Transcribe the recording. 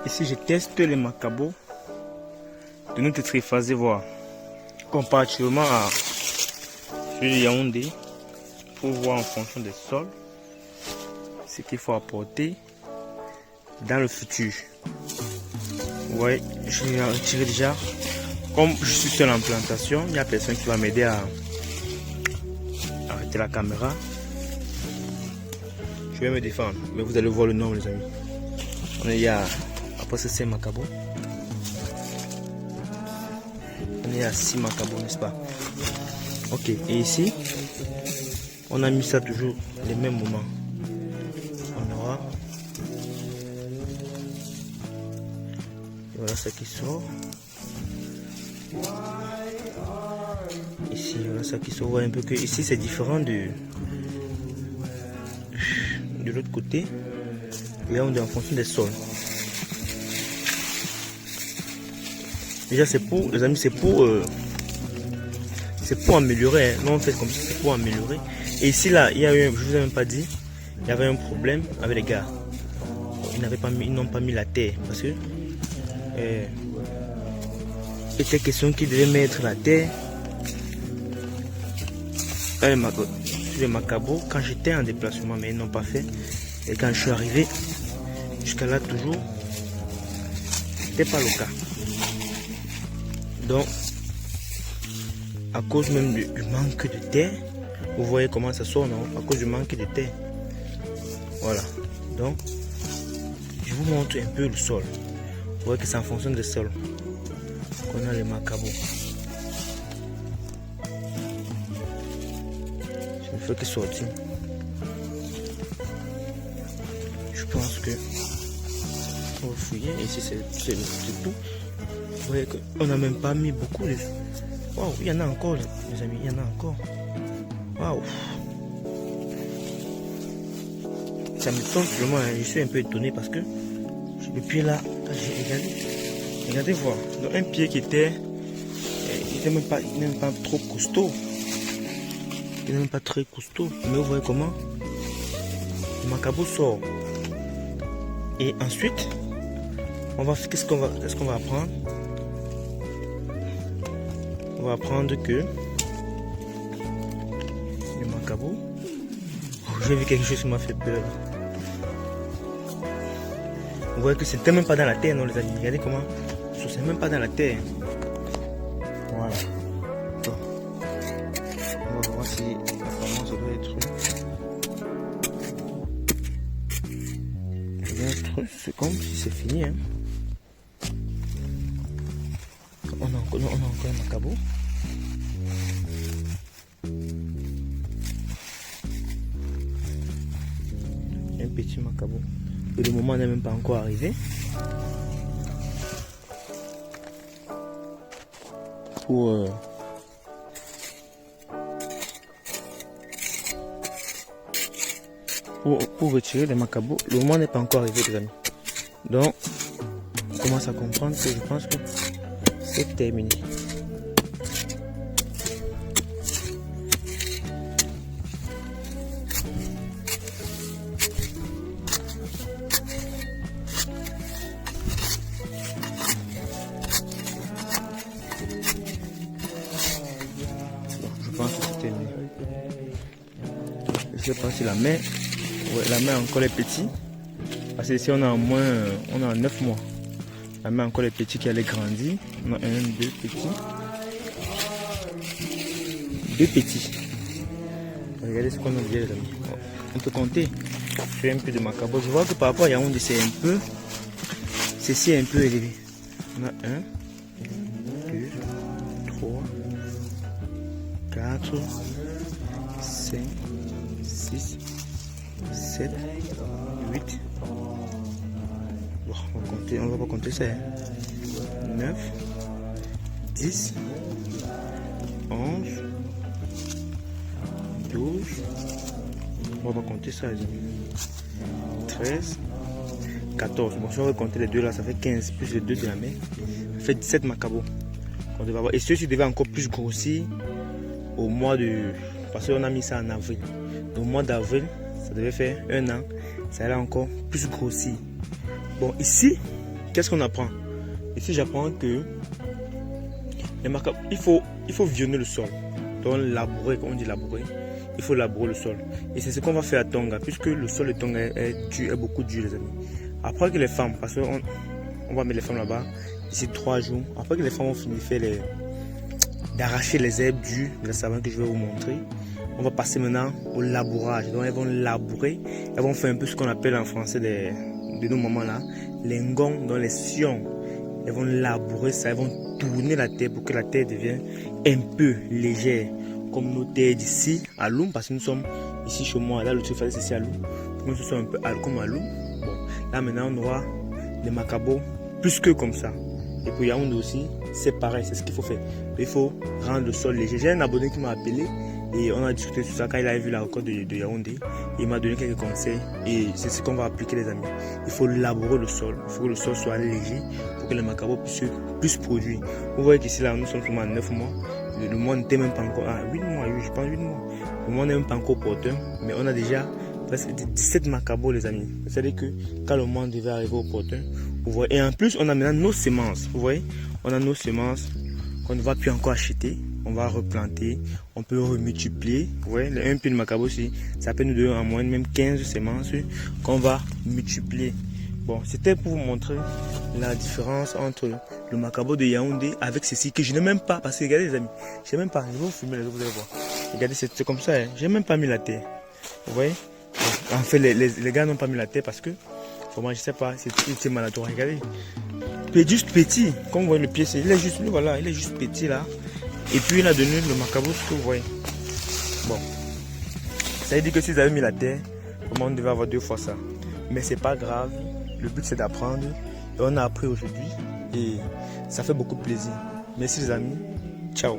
Ici, je teste les macabos de notre triphasé, voir comparativement à celui de Yaoundé, pour voir en fonction des sols ce qu'il faut apporter dans le futur. Ouais, je vais retirer déjà. Comme je suis seul en plantation, il n'y a personne qui va m'aider à arrêter la caméra. Je vais me défendre, mais vous allez voir le nombre, les amis. On est à après ce 5 macabos. On est à 6 macabos, n'est-ce pas? Ok, et ici, on a mis ça toujours les mêmes moments. On aura. Et voilà ça qui sort. Ici, voilà ça qui sort. On voit un peu que ici c'est différent de l'autre côté. Là on est en fonction des sols. Déjà c'est pour, les amis, c'est pour améliorer. Hein. Non, on fait comme ça, c'est pour améliorer. Et ici là, il y a eu, je vous ai même pas dit, il y avait un problème avec les gars. Ils n'ont pas mis la terre parce que il était question qu'ils devaient mettre la terre. Sur les macabos, quand j'étais en déplacement, mais ils n'ont pas fait. Et quand je suis arrivé, jusqu'à là toujours, c'était pas le cas. Donc, à cause même du manque de terre, vous voyez comment ça sort, non? À cause du manque de terre. Voilà. Donc, je vous montre un peu le sol. Vous voyez que c'est en fonction du sol qu'on a les macabos. Il faut qu'ils sortent. Je pense que on va fouiller. Ici c'est tout. Vous voyez qu'on n'a même pas mis beaucoup. Waouh, il y en a encore, les amis, il y en a encore. Waouh. Ça m'étonne vraiment, hein. Je suis un peu étonné parce que le pied là, j'ai regardé. Regardez voir. Donc un pied qui était, il n'était même pas trop costaud. Il n'est même pas très costaud. Mais vous voyez comment le macabo sort. Et ensuite, qu'est-ce qu'on va apprendre? On va apprendre que le macabo. J'ai vu quelque chose qui m'a fait peur. Vous voyez que c'était même pas dans la terre, non les amis. Regardez comment. C'est même pas dans la terre. Voilà. Bon. On va voir si apparemment ça doit être. C'est comme si c'est fini. Hein. On a encore un macabo. Un petit macabo. Et le moment n'est même pas encore arrivé. Pour retirer les macabos, le moment n'est pas encore arrivé, les amis. Donc, on commence à comprendre que je pense que c'est terminé. Je pense que c'est terminé. Je sais pas si la main, ouais, la main encore est petite. Parce que ici on a en moins, on a 9 mois. La main encore est petite qui allait grandir. On a 1, 2 petits. 2 petits. Regardez ce qu'on a déjà les amis. On peut compter. Je fais un peu de macabo. Je vois que par rapport à Yaoundé c'est un peu. Ceci est un peu élevé. On a 1, 2, 3, 4, 5, 6, 7, 8. On va pas compter ça. 9, 10, 11, 12. On va pas compter ça, les amis. 13, 14. Bon, si on va compter les deux là, ça fait 15 plus les deux de la main. Ça fait 17 macabos. Et ceux-ci devaient encore plus grossir au mois de. Parce qu'on a mis ça en avril. Au mois d'avril, ça devait faire 1 an. Ça allait encore plus grossir. Bon, ici, qu'est-ce qu'on apprend? Ici, j'apprends que il faut vionner le sol. Donc, labourer, comme on dit labourer, il faut labourer le sol. Et c'est ce qu'on va faire à Tonga, puisque le sol de Tonga est beaucoup dur, les amis. Après que les femmes, parce qu'on va mettre les femmes là-bas, ici 3 jours, après que les femmes ont fini de faire d'arracher les herbes dures de la savane que je vais vous montrer, on va passer maintenant au labourage. Donc, elles vont labourer, elles vont faire un peu ce qu'on appelle en français de nos mamans là, les ngongs, dans les sions. Elles vont labourer ça, elles vont tourner la terre pour que la terre devienne un peu légère. Comme nos terres d'ici à Loum, parce que nous sommes ici chez moi, là le truc fallait c'est ici à Loum. Nous sommes un peu comme à Loum. Bon, là maintenant on aura des macabos plus que comme ça. Et pour Yaoundé aussi, c'est pareil, c'est ce qu'il faut faire. Il faut rendre le sol léger. J'ai un abonné qui m'a appelé et on a discuté sur ça quand il a vu la record de Yaoundé. Il m'a donné quelques conseils et c'est ce qu'on va appliquer les amis. Il faut labourer le sol, il faut que le sol soit léger pour que les macabos puissent produire. Vous voyez qu'ici là nous sommes seulement à 9 mois. Le mois n'était même pas encore à 8 mois, je pense 8 mois. Le mois n'est même pas encore porteur, mais on a déjà presque 17 macabos les amis. C'est-à-dire que quand le mois devait arriver au porteur, vous voyez, et en plus on a maintenant nos semences, vous voyez, on a nos semences qu'on ne va plus encore acheter, on va replanter, on peut remultiplier, vous voyez, un pied de macabo aussi, ça peut nous donner en moyenne même 15 semences qu'on va multiplier. Bon, c'était pour vous montrer la différence entre le macabo de Yaoundé avec ceci que je n'ai même pas, parce que regardez les amis, je n'ai même pas, je vais vous filmer les autres, vous allez voir. Regardez, c'est comme ça, hein. Je n'ai même pas mis la terre, vous voyez. En fait, les gars n'ont pas mis la terre parce que, pour moi, je sais pas, c'est maladroit, regardez. Il est juste petit, comme vous voyez le pied, il est juste, voilà, il est juste petit là. Et puis il a donné le macabo, ce que vous voyez. Bon, ça veut dire que si vous avez mis la terre, au moins on devait avoir 2 fois ça. Mais c'est pas grave. Le but c'est d'apprendre et on a appris aujourd'hui et ça fait beaucoup de plaisir. Merci les amis, ciao.